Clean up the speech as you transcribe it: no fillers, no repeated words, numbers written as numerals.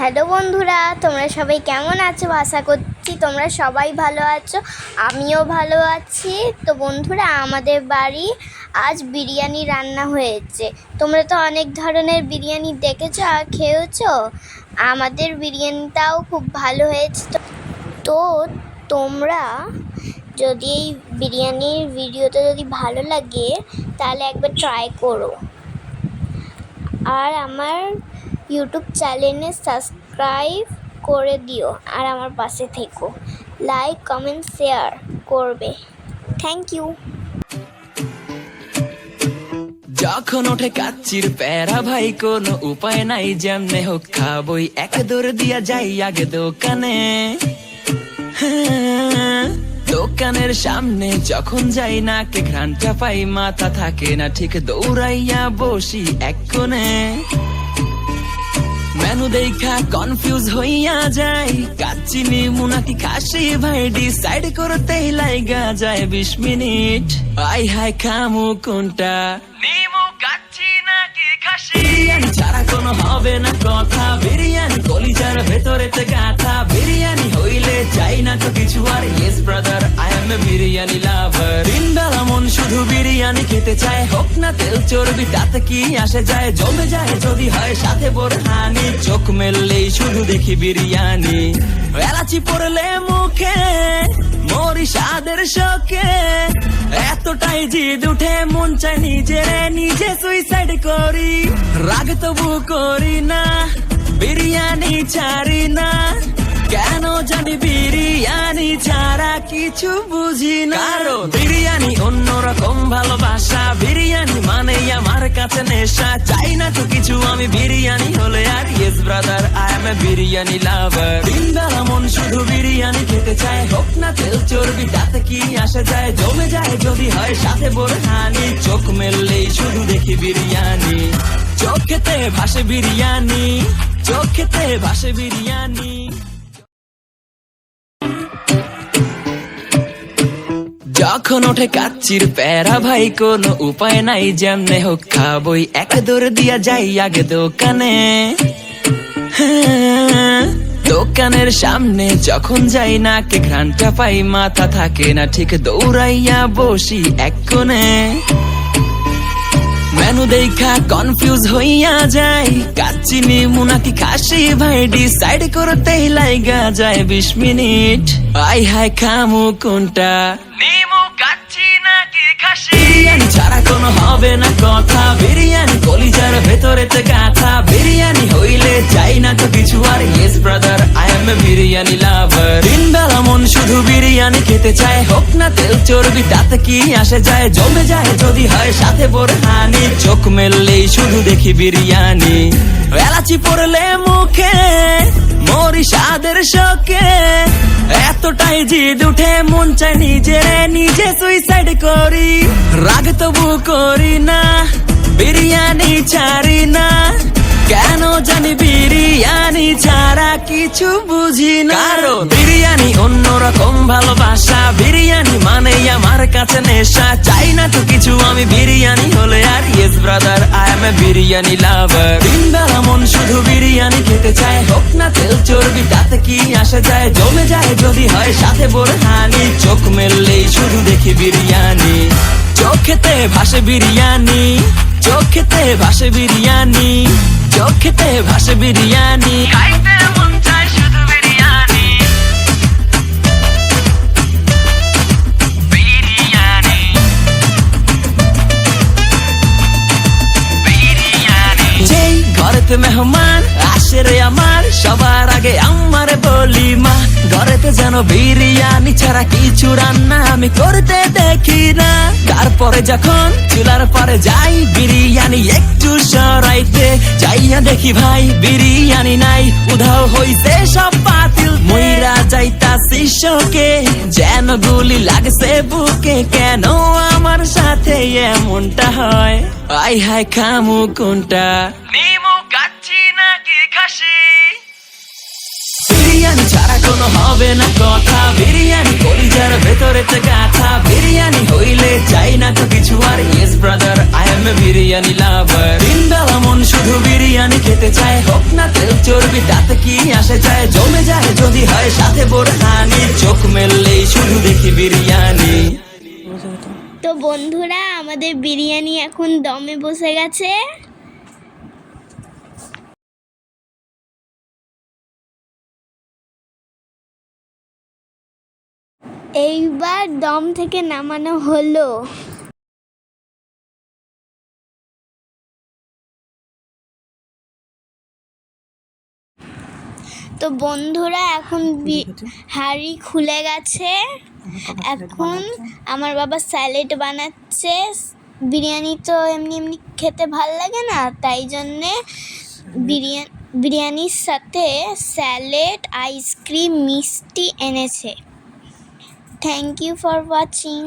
Hello বন্ধুরা, তোমরা সবাই কেমন আছো? আশা করছি তোমরা সবাই ভালো আছো, আমিও ভালো আছি। তো বন্ধুরা, আমাদের বাড়ি আজ বিরিয়ানি রান্না হয়েছে। তোমরা তো অনেক ধরনের বিরিয়ানি দেখেছো আর খেয়েছো। আমাদের বিরিয়ানিটাও খুব ভালো হয়েছে। তো তোমরা যদি এই বিরিয়ানির ভিডিওটা যদি ভালো লাগে তাহলে একবার ট্রাই করো, আর আমার ইউটিউব চ্যানেলে সাবস্ক্রাইব করে দিও, আর আমার পাশে থেকো, লাইক কমেন্ট শেয়ার করবে। Thank you. যখন ওঠে কাচ্চির প্যারা ভাই, কোনো উপায় নাই, যেমনে হোক খাবই, এক দৌড় দিয়া যাই আগে দোকানে। দোকানের সামনে যখন যাই না, কে ঘ্রাণটা পাই, মাথা থাকে না ঠিক, দৌড়াইয়া বসি এক কোণে। মেনু দেখা কনফিউজ হইয়া যাই, কাচ্চি নিমু নাকি খাসি ভাই, ডিসাইড করতেই লাইগা যায় 20 মিনিট। আই হাই খামু কোনটা, নিমু কাচ্চি নাকি খাসি? বিরিয়ানি ছাড়া কোনো হবে না কথা, বিরিয়ানি কলিজার ভেতরেতে গাথা, বিরিয়ানি হইলে চাই না তো কিছু আর। Yes brother, I M A biryani লাভার। দিনবেলা মন শুধু বিরিয়ানি খেতে চায়, হোক না তেল চর্বি তাতে কি আসে যায়, জমে যায় যদি হয় সাথে বোরহানি। চোখ মেললেই শুধু দেখি বিরিয়ানি, এলাচি পড়লে মুখে মরি স্বাদের শোকে। এতটাই জিদ উঠে মন চাই নিজে সুইসাইড করি, রাগ তবু করি না, বিরিয়ানি ছাড়ি না। কেন জানি বিরিয়ানি ছাড়া কিছু বুঝি না, কারণ বিরিয়ানি অন্যরকম ভালোবাসা, বিরিয়ানি মানে আমার কাছে নেশা। চাই না তো কিছু আমি বিরিয়ানি হলে আর। Yes brother, I M A biryani লাভার। দিনবেলা মন শুধু বিরিয়ানি খেতে চায়, হোক না তেল চর্বি তাতে কি আসে যায়, জমে যায় যদি হয় সাথে বোরহানি। চোখ মেললেই শুধু দেখি বিরিয়ানি, চোখেতে ভাসে বিরিয়ানি, চোখেতে ভাসে বিরিয়ানি। যখন ওঠে কাচ্চির প্যারা ভাই, কোনো উপায় নাই, যেমনে হোক খাবই, এক দৌড় দিয়া যাই আগে দোকানে। দোকানের সামনে যখন যাই না, কে ঘ্রাণটা পাই, মাথা থাকে না ঠিক, দৌড়াইয়া বসি এক কোণে। মেনু দেখা কনফিউজ হইয়া যাই, কাচ্চি নিমু নাকি খাসি ভাই, ডিসাইড করতেই লাইগা যায় 20 মিনিট। আই হাই খামু কোনটা, নিমু কাচ্চি নাকি খাসি? বিরিয়ানি ছাড়া কোনো হবে না কথা, বিরিয়ানি কলিজার ভেতরেতে গাথা, বিরিয়ানি হইলে চাই না তো কিছু আর। Yes brother, I M A biryani লাভার। দিনবেলা মন শুধু বিরিয়ানি খেতে চায়, হোক না তেল চর্বি তাতে কি আসে যায়, জমে যায় যদি হয় সাথে বোরহানি। চোখ মেললেই শুধু দেখি বিরিয়ানি, এলাচি পড়লে মুখে মরি স্বাদের শোকে। এতটাই জিদ উঠে মন চাই নিজে সুইসাইড করি, রাগ তবু করি না, বিরিয়ানি ছাড়ি না। কেন জানি বিরিয়ানি ছাড়া কিছু বুঝি না, কারণ বিরিয়ানি অন্যরকম ভালোবাসা, বিরিয়ানি মানে আমার কাছে নেশা। চাই না তো কিছু আমি বিরিয়ানি হলে আর। Yes brother, I M A biryani লাভার। দিনবেলা মন শুধু বিরিয়ানি খেতে চায়, হোক না তেল চর্বি তাতে কি আসে যায়, জমে যায় যদি হয় সাথে বোরহানি। চোখ মেললেই শুধু দেখি বিরিয়ানি, চোখেতে ভাসে বিরিয়ানি, চোখেতে ভাসে বিরিয়ানি, চোখেতে ভাসে বিরিয়ানি। খাইতে মন চায় শুধু বিরিয়ানি, বিরিয়ানি, বিরিয়ানি। যেই ঘরেতে মেহমান আসে রে আমার, সবার আগে আমার বলি মা, ঘরেতে যেন বিরিয়ানি ছাড়া কিছু রান্না আমি করতে দেখি না। তারপরে যখন চুলার পরে যাই বিরিয়ানি একটু সরাইতে, যাইয়া দেখি ভাই বিরিয়ানি নাই, উধাও হইছে সব পাতিল। মইরা যাইতাছি শোকে, যেন গুলি লাগছে বুকে, কেন আমার সাথে এমনটা হয়? আই হাই খামু কোনটা, নিমু কাচ্চি নাকি খাসি? বিরিয়ানি ছাড়া কোনো হবে না কথা। বিরিয়ানি কলিজার ভেতরেতে গাথা, বিরিয়ানি হইলে চাই না তো কিছু আর। Yes brother, I M A biryani লাভার। দিন বেলা মন শুধু বিরিয়ানি খেতে চায়, হোক না তেল চর্বি তাতে কি আসে যায়। জমে যায় যদি হয় সাথে বোরহানি, চোখ মেললেই শুধু দেখি বিরিয়ানি। তো বন্ধুরা, আমাদের বিরিয়ানি এখন দমে বসে গেছে। এইবার দম থেকে নামানো হলো। তো বন্ধুরা, এখন হাঁড়ি খুলে গেছে। এখন আমার বাবা স্যালাড বানাচ্ছে। বিরিয়ানি তো এমনি এমনি খেতে ভাল লাগে না, তাই জন্যে বিরিয়ানির সাথে স্যালাড, আইসক্রিম, মিষ্টি এনেছে। Thank you for watching.